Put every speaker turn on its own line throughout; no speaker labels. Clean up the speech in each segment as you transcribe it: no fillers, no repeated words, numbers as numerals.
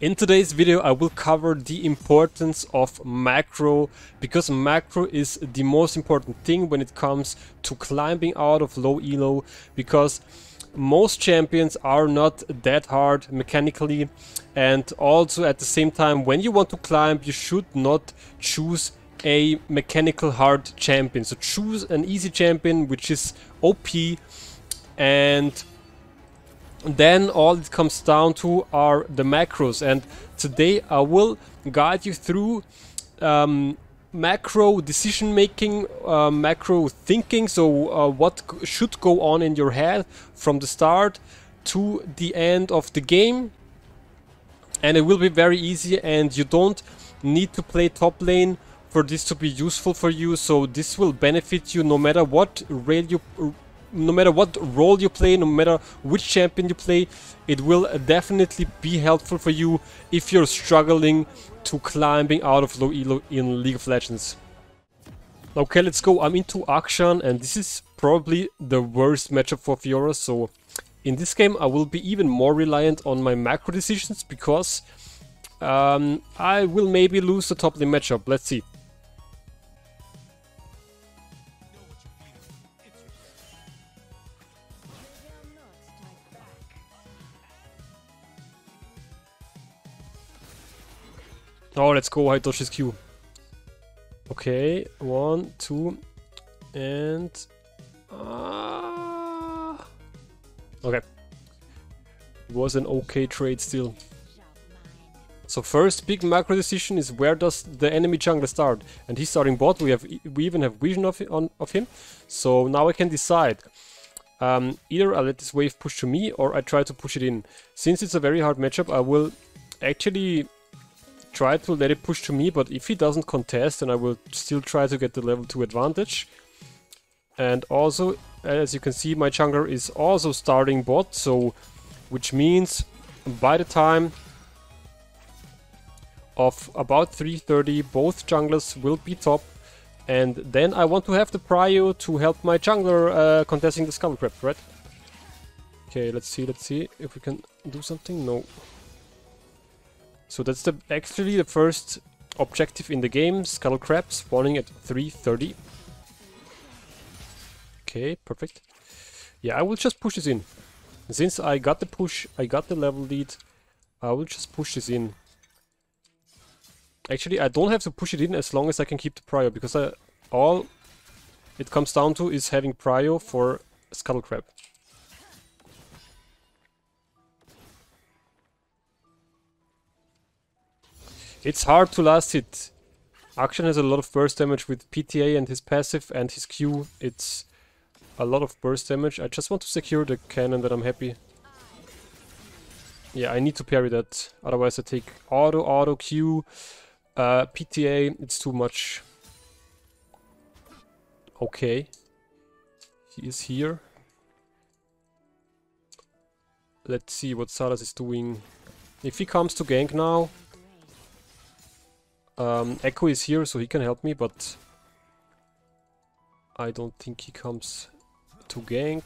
In today's video I will cover the importance of macro, because macro is the most important thing when it comes to climbing out of low elo, because most champions are not that hard mechanically, and also at the same time when you want to climb you should not choose a mechanical hard champion. So choose an easy champion which is OP, and then all it comes down to are the macros, and today I will guide you through macro decision making, macro thinking. So what should go on in your head from the start to the end of the game, and it will be very easy, and you don't need to play top lane for this to be useful for you. So this will benefit you no matter what role you play, no matter which champion you play. It will definitely be helpful for you if you're struggling to climbing out of low elo in League of Legends. Okay, let's go. I'm into Akshan, and this is probably the worst matchup for Fiora. So in this game I will be even more reliant on my macro decisions, because I will maybe lose the top lane matchup. Let's see. Oh, let's go. I dodge his Q. Okay, 1, 2, and... okay. It was an okay trade still. So first big macro decision is, where does the enemy jungler start? And he's starting bot. We even have vision of him. So now I can decide. Either I let this wave push to me, or I try to push it in. Since it's a very hard matchup, I will actually try to let it push to me, but if he doesn't contest, then I will still try to get the level 2 advantage. And also, as you can see, my jungler is also starting bot, so which means by the time of about 3:30 both junglers will be top, and then I want to have the prio to help my jungler contesting the Scuttle Crab, right? Okay, let's see if we can do something. No. So that's actually the first objective in the game, Scuttle Crab spawning at 3:30. Okay, perfect. Yeah, I will just push this in. Since I got the push, I got the level lead, I will just push this in. Actually, I don't have to push it in as long as I can keep the prio, because all it comes down to is having prio for Scuttle Crab. It's hard to last hit. Akshan has a lot of burst damage with PTA and his passive and his Q. It's a lot of burst damage. I just want to secure the cannon, that I'm happy. Yeah, I need to parry that. Otherwise I take auto, Q, PTA. It's too much. Okay. He is here. Let's see what Salas is doing. If he comes to gank now... Echo is here, so he can help me, but I don't think he comes to gank.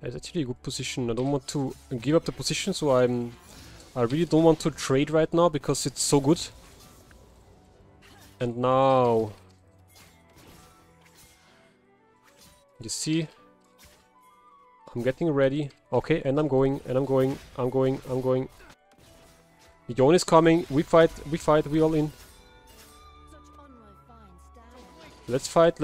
It's actually a good position. I don't want to give up the position, so I really don't want to trade right now because it's so good. And now you see, I'm getting ready. Okay, and I'm going. Yon is coming. We fight, we all in. Let's fight.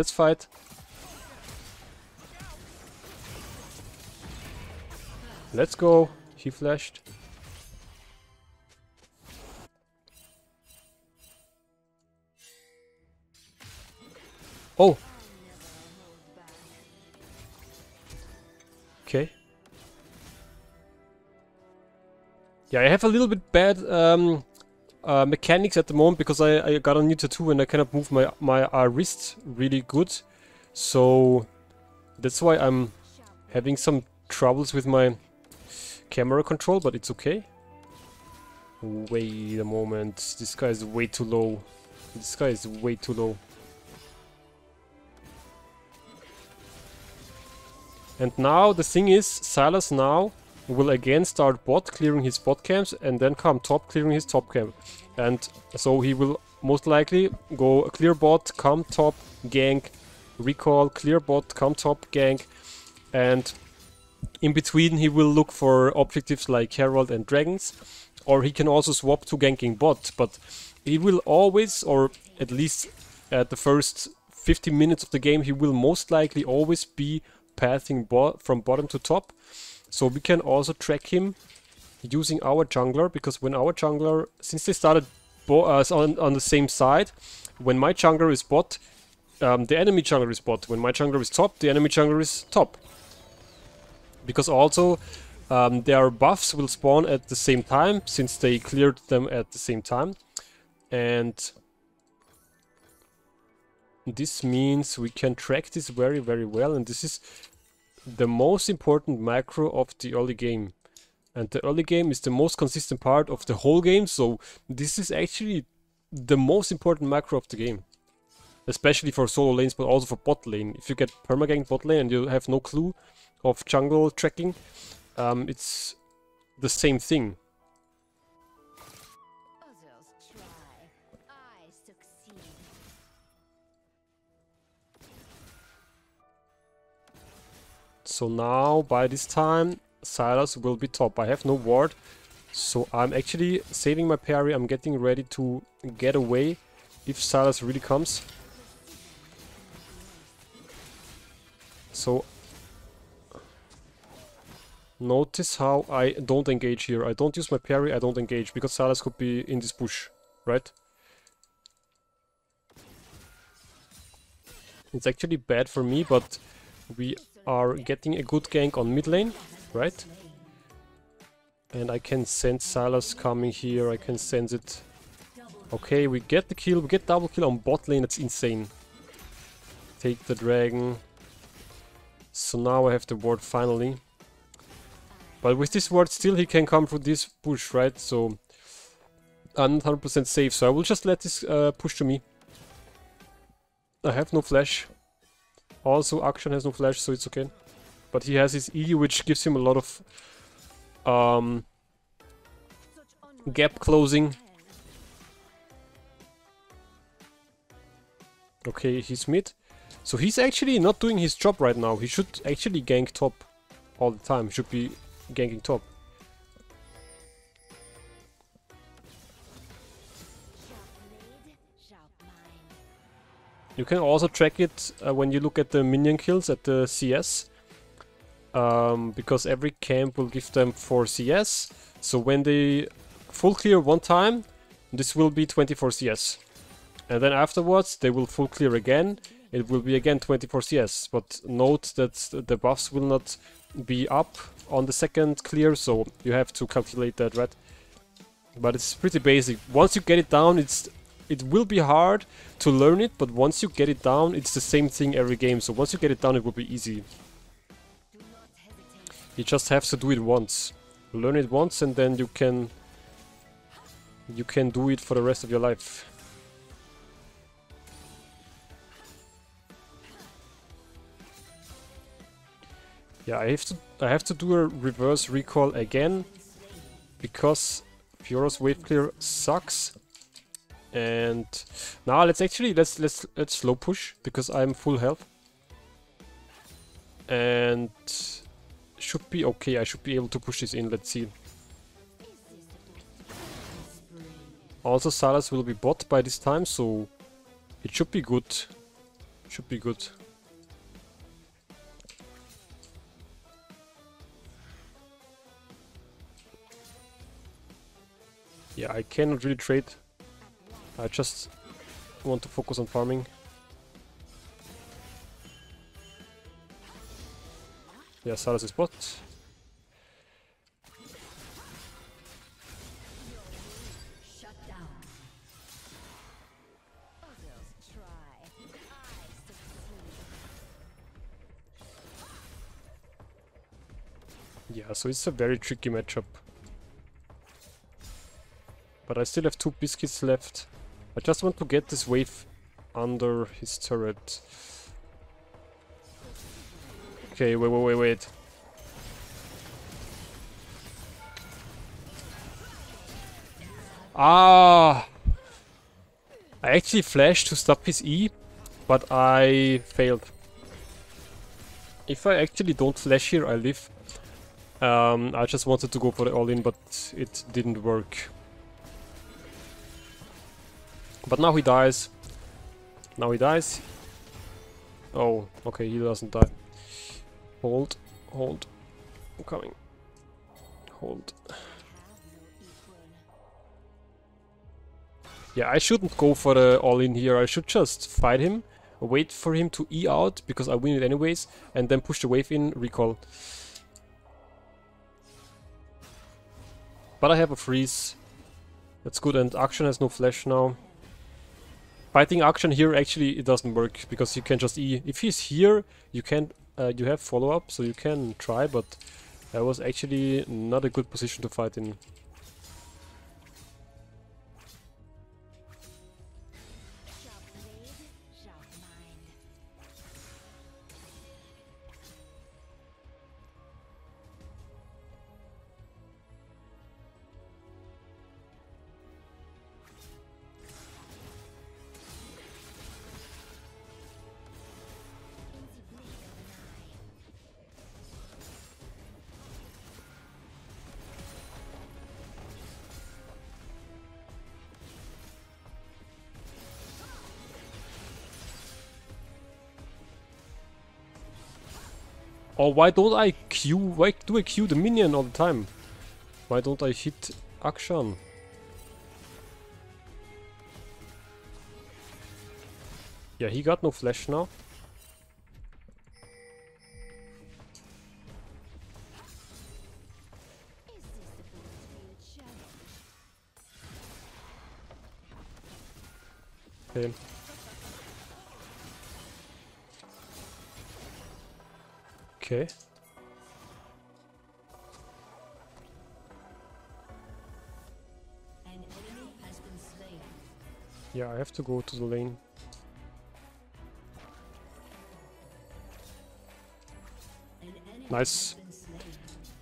Let's go. He flashed. Oh! Okay. Yeah, I have a little bit bad mechanics at the moment, because I got a new tattoo and I cannot move my wrist really good. So that's why I'm having some troubles with my camera control, but it's okay. Wait a moment, this guy is way too low. This guy is way too low. And now the thing is, Sylas now will again start bot, clearing his bot camps, and then come top, clearing his top camp. And so he will most likely go clear bot, come top, gank, recall, clear bot, come top, gank, and in between he will look for objectives like Herald and Dragons, or he can also swap to ganking bot, but he will always, or at least at the first 50 minutes of the game, he will most likely always be pathing from bottom to top. So we can also track him using our jungler, because when our jungler, since they started on the same side, when my jungler is bot, the enemy jungler is bot. When my jungler is top, the enemy jungler is top. Because also their buffs will spawn at the same time, since they cleared them at the same time. And this means we can track this very, very well, and this is the most important macro of the early game. And the early game is the most consistent part of the whole game, so this is actually the most important macro of the game. Especially for solo lanes, but also for bot lane. If you get permagank bot lane and you have no clue of jungle tracking, it's the same thing. So now, by this time, Sylas will be top. I have no ward, so I'm actually saving my parry. I'm getting ready to get away if Sylas really comes. So, notice how I don't engage here. I don't use my parry, I don't engage, because Sylas could be in this bush, right? It's actually bad for me, but we are getting a good gank on mid lane, right? And I can sense Sylas coming here, I can sense it. Okay, we get the kill, we get double kill on bot lane, that's insane. Take the dragon. So now I have the ward finally. But with this ward still he can come through this push, right? So I'm not 100% safe, so I will just let this push to me. I have no flash. Also, Akshan has no flash, so it's okay. But he has his E, which gives him a lot of gap closing. Okay, he's mid. So he's actually not doing his job right now. He should actually gank top all the time. He should be ganking top. You can also track it when you look at the minion kills at the CS. Because every camp will give them 4 CS. So when they full clear one time, this will be 24 CS. And then afterwards they will full clear again. It will be again 24 CS. But note that the buffs will not be up on the second clear, so you have to calculate that, right? But it's pretty basic. Once you get it down, it will be hard to learn it, but once you get it down, it's the same thing every game. So once you get it down, it will be easy. You just have to do it once. Learn it once, and then you can do it for the rest of your life. Yeah, I have to do a reverse recall again, because Fiora's wave clear sucks. And now let's slow push, because I'm full health. And should be okay, I should be able to push this in, let's see. Also Sylas will be bot by this time, so it should be good. Should be good. Yeah, I cannot really trade. I just want to focus on farming. Yeah, Sylas is bot. Yeah, so it's a very tricky matchup. But I still have 2 biscuits left. I just want to get this wave under his turret. Okay, wait. Ah! I actually flashed to stop his E, but I failed. If I actually don't flash here, I live. I just wanted to go for the all-in, but it didn't work. But now he dies. Now he dies. Oh, okay, he doesn't die. Hold. I'm coming. Hold. Yeah, I shouldn't go for the all-in here. I should just fight him, wait for him to E out, because I win it anyways, and then push the wave in, recall. But I have a freeze. That's good, and Akshan has no flash now. Fighting Akshan here, actually, it doesn't work, because you can just E. If he's here, you can you have follow-up, so you can try, but that was actually not a good position to fight in. Or why don't I Q? Why do I Q the minion all the time? Why don't I hit Akshan? Yeah, he got no flash now. Okay. Okay. Yeah, I have to go to the lane. Nice.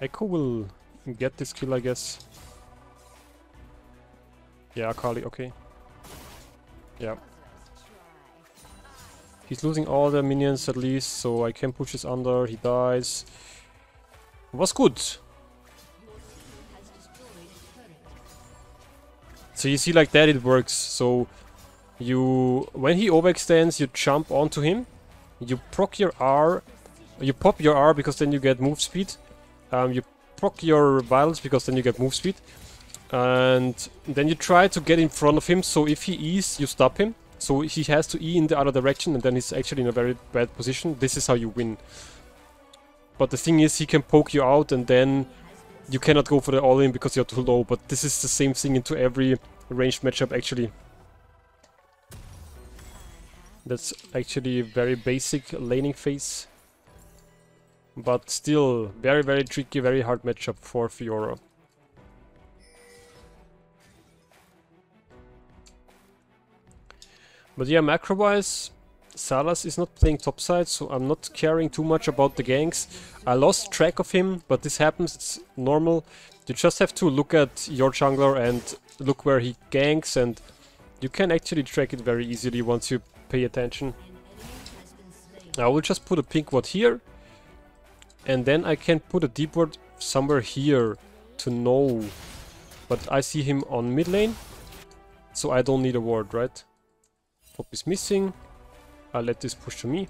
Echo will get this kill, I guess. Yeah, Akali, okay. Yeah. He's losing all the minions at least, so I can push this under, he dies. Was good. So you see, like that it works. So you, when he overextends, you jump onto him, you proc your R, you pop your R because then you get move speed. You proc your vials because then you get move speed. And then you try to get in front of him, so if he E's, you stop him. So he has to E in the other direction, and then he's actually in a very bad position. This is how you win. But the thing is, he can poke you out, and then you cannot go for the all-in because you're too low. But this is the same thing into every ranged matchup, actually. That's actually a very basic laning phase. But still, very, very tricky, very hard matchup for Fiora. But yeah, macro-wise, Salas is not playing topside, so I'm not caring too much about the ganks. I lost track of him, but this happens, it's normal. You just have to look at your jungler and look where he ganks, and you can actually track it very easily once you pay attention. I will just put a pink ward here, and then I can put a deep ward somewhere here to know. But I see him on mid lane, so I don't need a ward, right? Pop is missing. I'll let this push to me.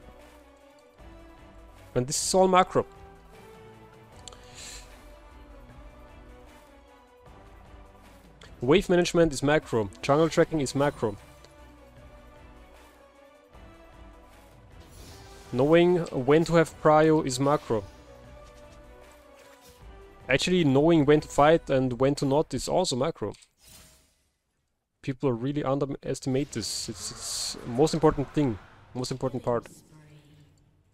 And this is all macro. Wave management is macro. Jungle tracking is macro. Knowing when to have prio is macro. Actually, knowing when to fight and when to not is also macro. People really underestimate this. It's the most important thing, most important part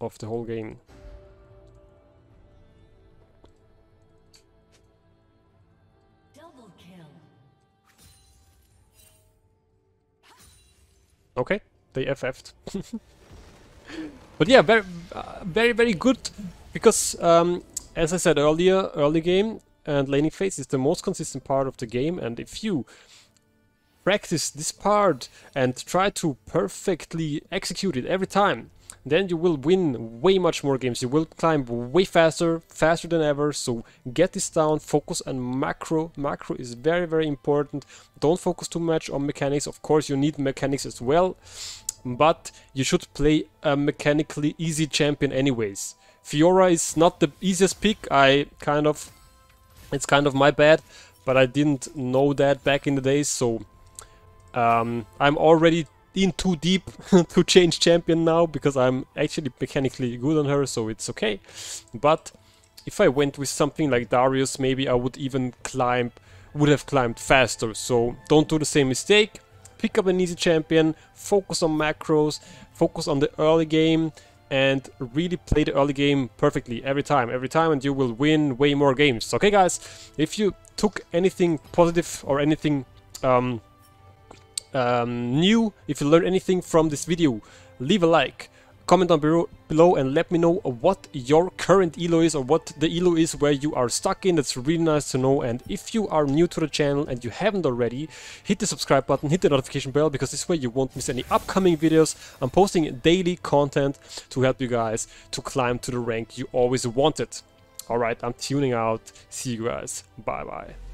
of the whole game.
Double kill.
Okay, they FF'd. But yeah, very good, because as I said earlier, early game and laning phase is the most consistent part of the game, and if you practice this part and try to perfectly execute it every time, then you will win way much more games. You will climb way faster than ever. So get this down, focus on macro. Macro is very important. Don't focus too much on mechanics. Of course, you need mechanics as well, but you should play a mechanically easy champion anyways. Fiora is not the easiest pick. It's kind of my bad, but I didn't know that back in the days, so I'm already in too deep to change champion now, because I'm actually mechanically good on her, so it's okay. But if I went with something like Darius, maybe I would have climbed faster. So don't do the same mistake. Pick up an easy champion, focus on macros, focus on the early game, and really play the early game perfectly every time, and you will win way more games. Okay guys, if you took anything positive or anything new, if you learned anything from this video, leave a like, comment down below and let me know what your current ELO is, or what the ELO is where you are stuck in. That's really nice to know. And if you are new to the channel and you haven't already, hit the subscribe button, hit the notification bell, because this way you won't miss any upcoming videos. I'm posting daily content to help you guys to climb to the rank you always wanted. Alright, I'm tuning out. See you guys. Bye bye.